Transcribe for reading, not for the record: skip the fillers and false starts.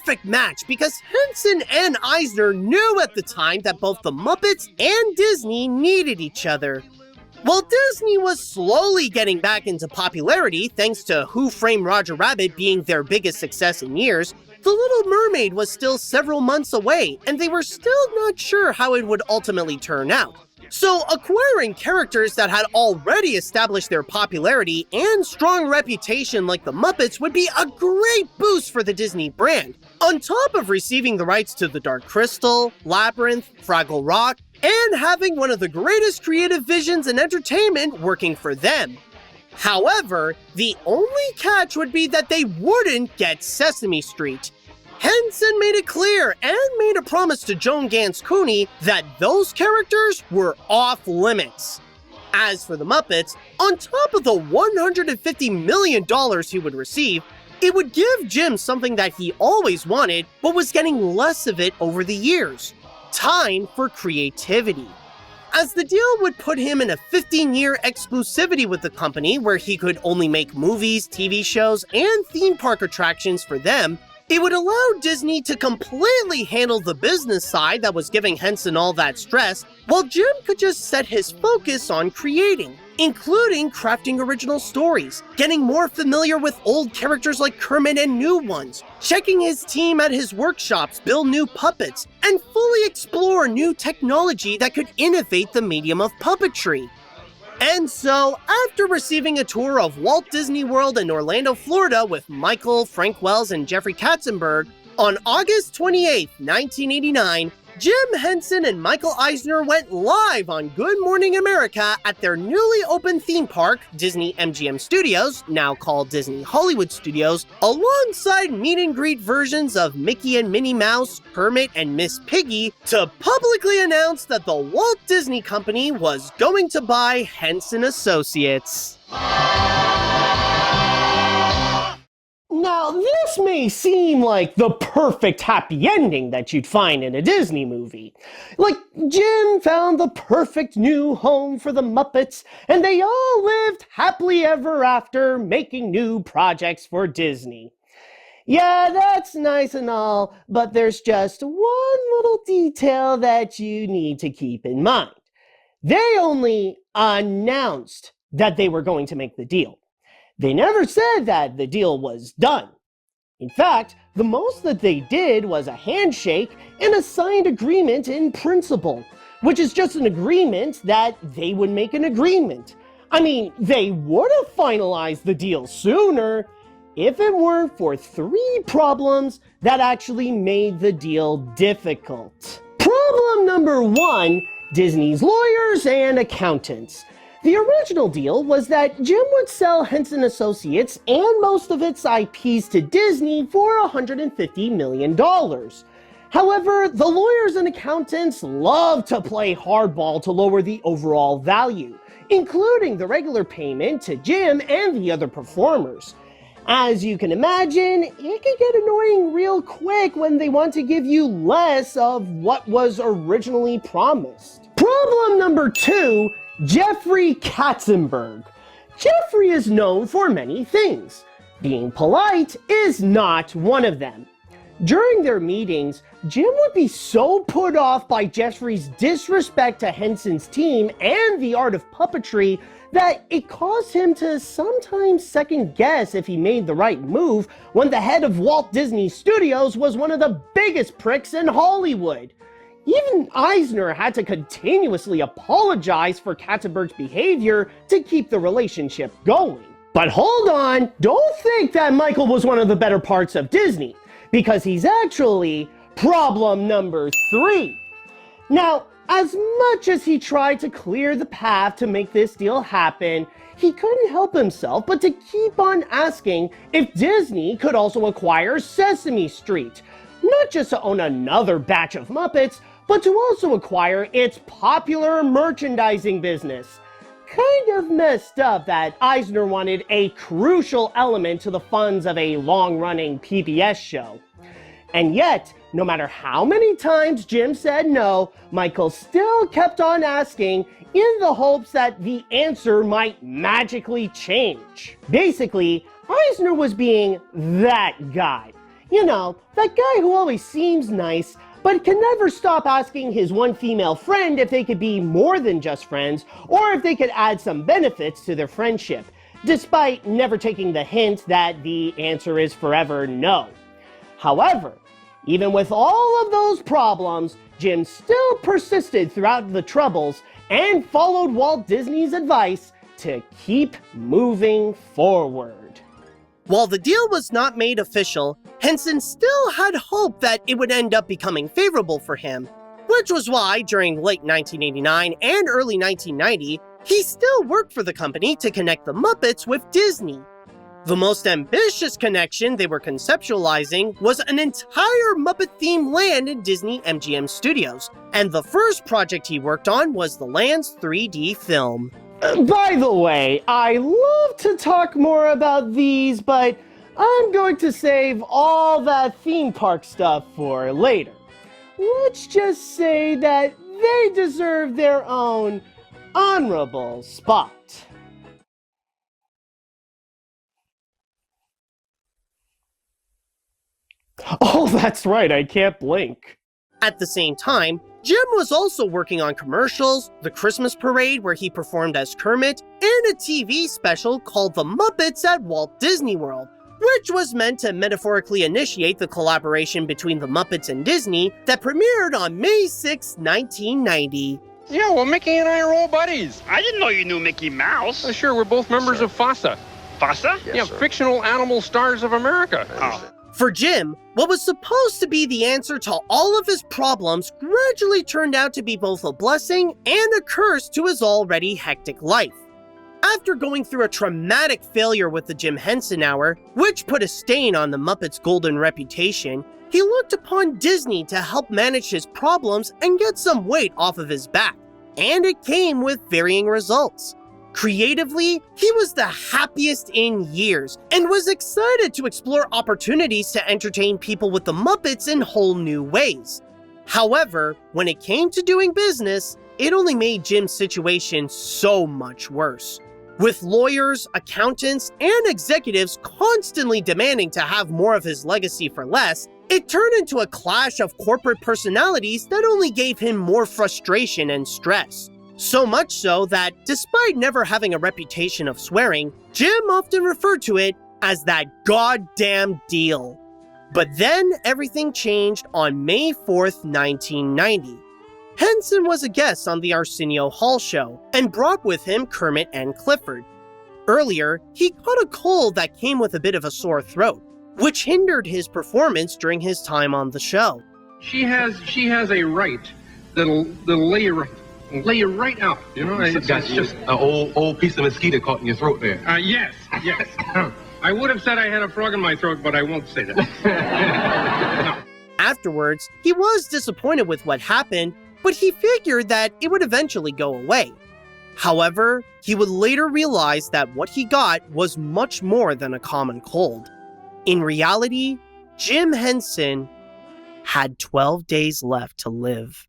perfect match because Henson and Eisner knew at the time that both the Muppets and Disney needed each other. While Disney was slowly getting back into popularity thanks to Who Framed Roger Rabbit being their biggest success in years, The Little Mermaid was still several months away, and they were still not sure how it would ultimately turn out. So acquiring characters that had already established their popularity and strong reputation like the Muppets would be a great boost for the Disney brand, on top of receiving the rights to The Dark Crystal, Labyrinth, Fraggle Rock, and having one of the greatest creative visions in entertainment working for them. However, the only catch would be that they wouldn't get Sesame Street. Henson made it clear and made a promise to Joan Gans Cooney that those characters were off limits. As for the Muppets, on top of the $150 million he would receive, it would give Jim something that he always wanted but was getting less of it over the years: time for creativity. As the deal would put him in a 15-year exclusivity with the company where he could only make movies, TV shows, and theme park attractions for them, it would allow Disney to completely handle the business side that was giving Henson all that stress, while Jim could just set his focus on creating, including crafting original stories, getting more familiar with old characters like Kermit and new ones, checking his team at his workshops build new puppets, and fully explore new technology that could innovate the medium of puppetry. And so, after receiving a tour of Walt Disney World in Orlando, Florida with Michael, Frank Wells, and Jeffrey Katzenberg, on August 28, 1989, Jim Henson and Michael Eisner went live on Good Morning America at their newly opened theme park, Disney MGM Studios, now called Disney Hollywood Studios, alongside meet and greet versions of Mickey and Minnie Mouse, Kermit, and Miss Piggy, to publicly announce that the Walt Disney Company was going to buy Henson Associates. Now, this may seem like the perfect happy ending that you'd find in a Disney movie. Like, Jim found the perfect new home for the Muppets, and they all lived happily ever after making new projects for Disney. Yeah, that's nice and all, but there's just one little detail that you need to keep in mind. They only announced that they were going to make the deal. They never said that the deal was done. In fact, the most that they did was a handshake and a signed agreement in principle, which is just an agreement that they would make an agreement. I mean, they would have finalized the deal sooner if it weren't for 3 problems that actually made the deal difficult. Problem number 1, Disney's lawyers and accountants. The original deal was that Jim would sell Henson Associates and most of its IPs to Disney for $150 million. However, the lawyers and accountants love to play hardball to lower the overall value, including the regular payment to Jim and the other performers. As you can imagine, it can get annoying real quick when they want to give you less of what was originally promised. Problem number 2, Jeffrey Katzenberg. Jeffrey is known for many things. Being polite is not one of them. During their meetings, Jim would be so put off by Jeffrey's disrespect to Henson's team and the art of puppetry that it caused him to sometimes second guess if he made the right move when the head of Walt Disney Studios was one of the biggest pricks in Hollywood. Even Eisner had to continuously apologize for Katzenberg's behavior to keep the relationship going. But hold on, don't think that Michael was one of the better parts of Disney, because he's actually problem number 3. Now, as much as he tried to clear the path to make this deal happen, he couldn't help himself but to keep on asking if Disney could also acquire Sesame Street, not just to own another batch of Muppets, but to also acquire its popular merchandising business. Kind of messed up that Eisner wanted a crucial element to the funds of a long-running PBS show. And yet, no matter how many times Jim said no, Michael still kept on asking in the hopes that the answer might magically change. Basically, Eisner was being that guy. You know, that guy who always seems nice, but can never stop asking his one female friend if they could be more than just friends, or if they could add some benefits to their friendship, despite never taking the hint that the answer is forever no. However, even with all of those problems, Jim still persisted throughout the troubles and followed Walt Disney's advice to keep moving forward. While the deal was not made official, Henson still had hope that it would end up becoming favorable for him, which was why during late 1989 and early 1990, he still worked for the company to connect the Muppets with Disney. The most ambitious connection they were conceptualizing was an entire Muppet-themed land in Disney MGM Studios, and the first project he worked on was the land's 3D film. By the way, I love to talk more about these, but I'm going to save all that theme park stuff for later. Let's just say that they deserve their own honorable spot. Oh, that's right, I can't blink. At the same time, Jim was also working on commercials, the Christmas parade where he performed as Kermit, and a TV special called The Muppets at Walt Disney World, which was meant to metaphorically initiate the collaboration between the Muppets and Disney that premiered on May 6, 1990. Yeah, well, Mickey and I are old buddies. I didn't know you knew Mickey Mouse. Sure, we're both members of FASA. FASA? Yeah, Fictional Animal Stars of America. For Jim, what was supposed to be the answer to all of his problems gradually turned out to be both a blessing and a curse to his already hectic life. After going through a traumatic failure with the Jim Henson Hour, which put a stain on the Muppets' golden reputation, he looked upon Disney to help manage his problems and get some weight off of his back. And it came with varying results. Creatively, he was the happiest in years and was excited to explore opportunities to entertain people with the Muppets in whole new ways. However, when it came to doing business, it only made Jim's situation so much worse. With lawyers, accountants, and executives constantly demanding to have more of his legacy for less, it turned into a clash of corporate personalities that only gave him more frustration and stress. So much so that, despite never having a reputation of swearing, Jim often referred to it as that goddamn deal. But then everything changed on May 4th, 1990. Henson was a guest on the Arsenio Hall show and brought with him Kermit and Clifford. Earlier, he caught a cold that came with a bit of a sore throat, which hindered his performance during his time on the show. She has a right that'll lay you right out. You know, it's just an old piece of mosquito caught in your throat there. Yes. I would have said I had a frog in my throat, but I won't say that. No. Afterwards, he was disappointed with what happened, but he figured that it would eventually go away. However, he would later realize that what he got was much more than a common cold. In reality, Jim Henson had 12 days left to live.